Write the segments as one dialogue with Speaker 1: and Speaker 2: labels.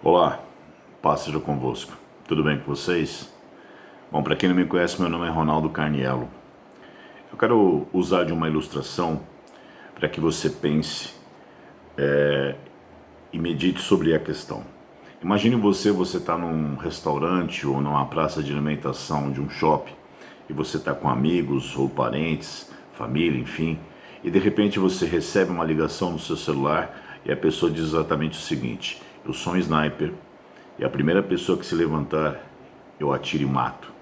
Speaker 1: Olá, paz seja convosco. Tudo bem com vocês? Bom, para quem não me conhece, meu nome é Ronaldo Carniello. Eu quero usar de uma ilustração para que você pense e medite sobre a questão. Imagine você está num restaurante ou numa praça de alimentação de um shopping e você está com amigos ou parentes, família, enfim, e de repente você recebe uma ligação no seu celular e a pessoa diz exatamente o seguinte: eu sou um sniper e a primeira pessoa que se levantar eu atiro e mato.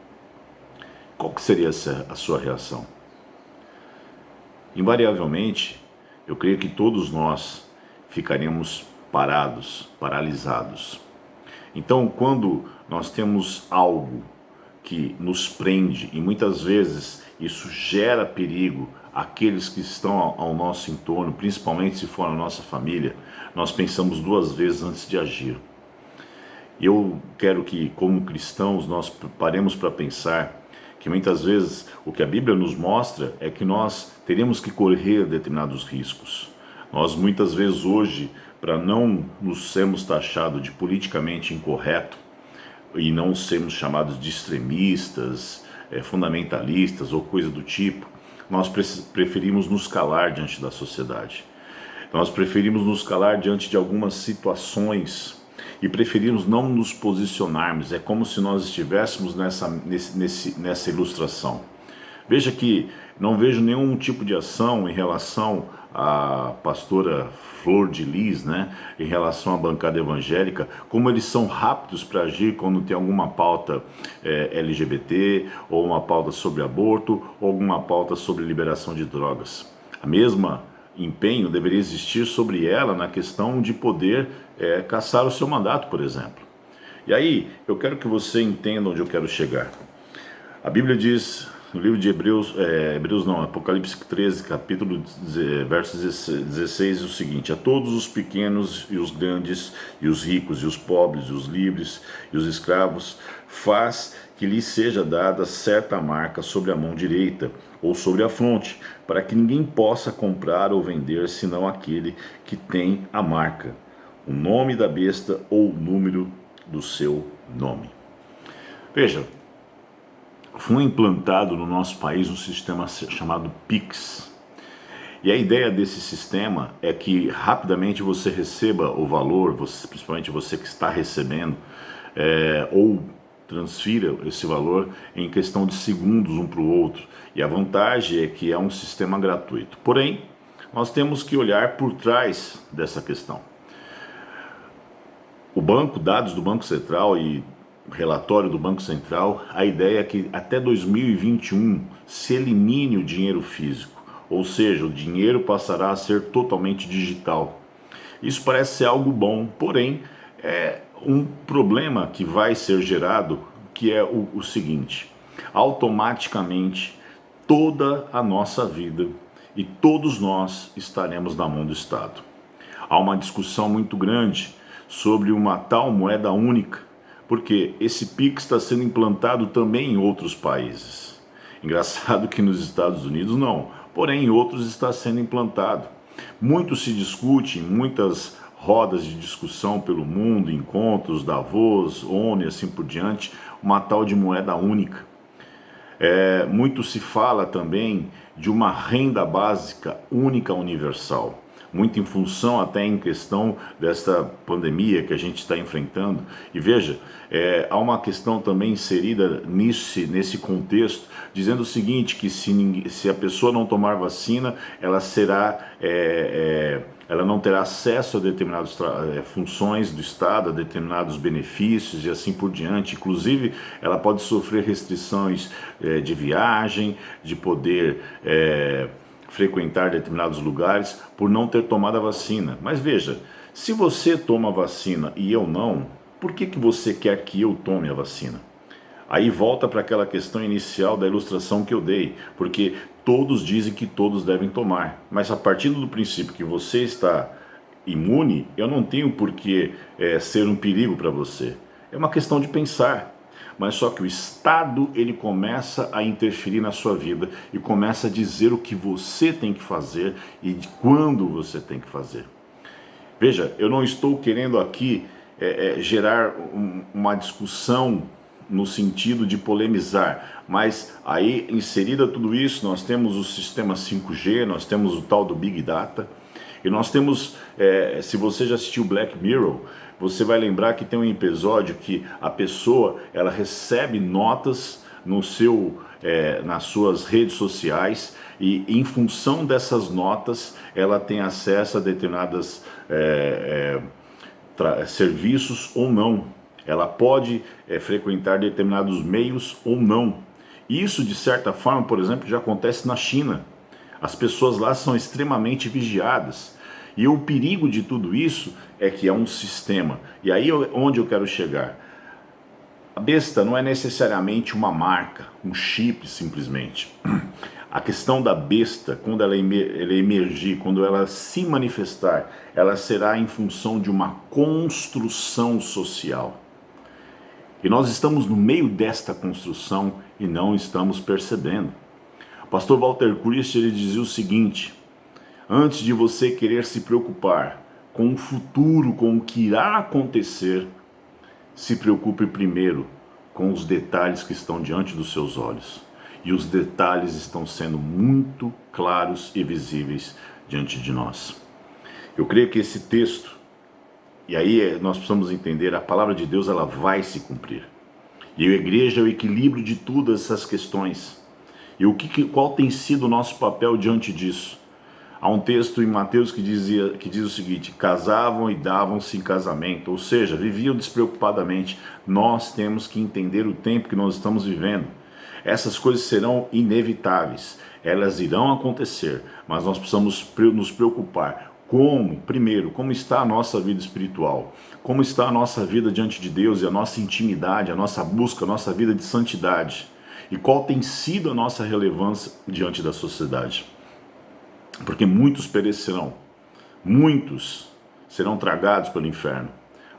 Speaker 1: Qual que seria a sua reação? Invariavelmente, eu creio que todos nós ficaríamos parados, paralisados. Então, quando nós temos algo que nos prende, e muitas vezes isso gera perigo àqueles que estão ao nosso entorno, principalmente se for a nossa família, nós pensamos duas vezes antes de agir. Eu quero que, como cristãos, nós paremos para pensar que muitas vezes o que a Bíblia nos mostra é que nós teremos que correr determinados riscos. Nós muitas vezes hoje, para não nos sermos taxados de politicamente incorreto e não sermos chamados de extremistas, fundamentalistas ou coisa do tipo, nós preferimos nos calar diante da sociedade. Nós preferimos nos calar diante de algumas situações e preferimos não nos posicionarmos. É como se nós estivéssemos nessa ilustração. Veja que não vejo nenhum tipo de ação em relação à pastora Flor de Lis, né? Em relação à bancada evangélica, como eles são rápidos para agir quando tem alguma pauta LGBT, ou uma pauta sobre aborto, ou alguma pauta sobre liberação de drogas. A mesma empenho deveria existir sobre ela na questão de poder cassar o seu mandato, por exemplo. E aí, eu quero que você entenda onde eu quero chegar. A Bíblia diz, no livro de Apocalipse 13, versos 16, o seguinte: a todos os pequenos e os grandes, e os ricos, e os pobres, e os livres, e os escravos, faz que lhes seja dada certa marca sobre a mão direita, ou sobre a fronte, para que ninguém possa comprar ou vender, senão aquele que tem a marca, o nome da besta ou o número do seu nome. Veja, foi implantado no nosso país um sistema chamado Pix. E a ideia desse sistema é que rapidamente você receba o valor, principalmente você que está recebendo, ou transfira esse valor em questão de segundos um para o outro. E a vantagem é que é um sistema gratuito. Porém, nós temos que olhar por trás dessa questão. O banco, dados do Banco Central e relatório do Banco Central, a ideia é que até 2021 se elimine o dinheiro físico, ou seja, o dinheiro passará a ser totalmente digital. Isso parece ser algo bom, porém é um problema que vai ser gerado, que é o seguinte: automaticamente toda a nossa vida e todos nós estaremos na mão do Estado. Há uma discussão muito grande sobre uma tal moeda única, porque esse Pix está sendo implantado também em outros países. Engraçado que nos Estados Unidos não, porém em outros está sendo implantado. Muito se discute em muitas rodas de discussão pelo mundo, encontros, Davos, ONU e assim por diante, uma tal de moeda única. Muito se fala também de uma renda básica única universal, muito em função até em questão desta pandemia que a gente está enfrentando. E veja, há uma questão também inserida nesse contexto, dizendo o seguinte, que se a pessoa não tomar vacina, ela não terá acesso a determinadas funções do Estado, a determinados benefícios e assim por diante. Inclusive, ela pode sofrer restrições de viagem, de poder frequentar determinados lugares por não ter tomado a vacina. Mas veja, se você toma a vacina e eu não, por que você quer que eu tome a vacina? Aí volta para aquela questão inicial da ilustração que eu dei, porque todos dizem que todos devem tomar, mas a partir do princípio que você está imune, eu não tenho por que ser um perigo para você. É uma questão de pensar. Mas só que o Estado, ele começa a interferir na sua vida e começa a dizer o que você tem que fazer e de quando você tem que fazer. Veja, eu não estou querendo aqui gerar uma discussão no sentido de polemizar, mas aí inserida tudo isso, nós temos o sistema 5G, nós temos o tal do Big Data, e nós temos, se você já assistiu Black Mirror, você vai lembrar que tem um episódio que a pessoa ela recebe notas no nas suas redes sociais e em função dessas notas ela tem acesso a determinadas serviços ou não. Ela pode frequentar determinados meios ou não. Isso, de certa forma, por exemplo, já acontece na China. As pessoas lá são extremamente vigiadas. E o perigo de tudo isso é que é um sistema. E aí onde eu quero chegar? A besta não é necessariamente uma marca, um chip simplesmente. A questão da besta, quando ela emergir, quando ela se manifestar, ela será em função de uma construção social. E nós estamos no meio desta construção e não estamos percebendo. O pastor Walter Christ ele dizia o seguinte: antes de você querer se preocupar com o futuro, com o que irá acontecer, se preocupe primeiro com os detalhes que estão diante dos seus olhos. E os detalhes estão sendo muito claros e visíveis diante de nós. Eu creio que esse texto, e aí nós precisamos entender, a palavra de Deus ela vai se cumprir. E a igreja é o equilíbrio de todas essas questões. E qual tem sido o nosso papel diante disso? Há um texto em Mateus que diz o seguinte: casavam e davam-se em casamento, ou seja, viviam despreocupadamente. Nós temos que entender o tempo que nós estamos vivendo. Essas coisas serão inevitáveis, elas irão acontecer, mas nós precisamos nos preocupar. Primeiro, como está a nossa vida espiritual? Como está a nossa vida diante de Deus e a nossa intimidade, a nossa busca, a nossa vida de santidade? E qual tem sido a nossa relevância diante da sociedade? Porque muitos perecerão, muitos serão tragados pelo inferno.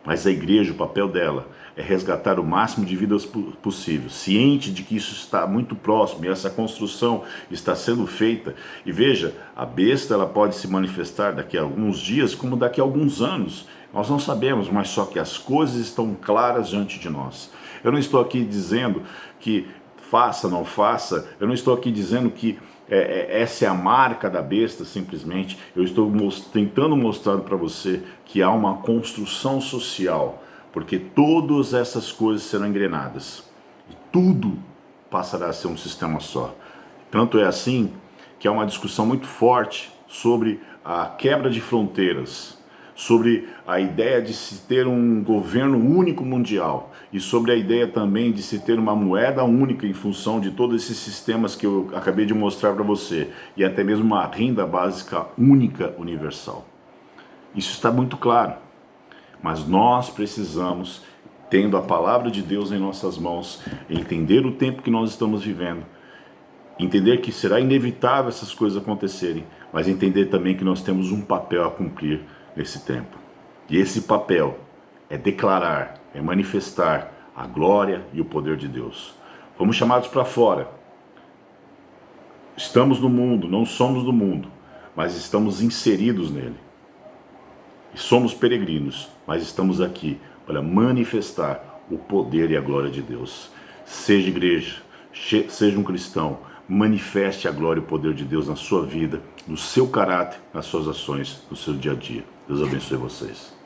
Speaker 1: Mas a igreja, o papel dela é resgatar o máximo de vidas possível, ciente de que isso está muito próximo e essa construção está sendo feita. E veja, a besta ela pode se manifestar daqui a alguns dias como daqui a alguns anos. Nós não sabemos, mas só que as coisas estão claras diante de nós. Eu não estou aqui dizendo que faça, não faça, eu não estou aqui dizendo que essa é a marca da besta simplesmente. Eu estou tentando mostrar para você que há uma construção social, porque todas essas coisas serão engrenadas e tudo passará a ser um sistema só. Tanto é assim que há uma discussão muito forte sobre a quebra de fronteiras, sobre a ideia de se ter um governo único mundial e sobre a ideia também de se ter uma moeda única em função de todos esses sistemas que eu acabei de mostrar para você e até mesmo uma renda básica única universal. Isso está muito claro, mas nós precisamos, tendo a palavra de Deus em nossas mãos, entender o tempo que nós estamos vivendo, entender que será inevitável essas coisas acontecerem, mas entender também que nós temos um papel a cumprir nesse tempo. E esse papel é declarar, é manifestar a glória e o poder de Deus. Fomos chamados para fora. Estamos no mundo, não somos do mundo, mas estamos inseridos nele. E somos peregrinos, mas estamos aqui para manifestar o poder e a glória de Deus. Seja igreja, seja um cristão, manifeste a glória e o poder de Deus na sua vida, no seu caráter, nas suas ações, no seu dia a dia. Deus abençoe vocês.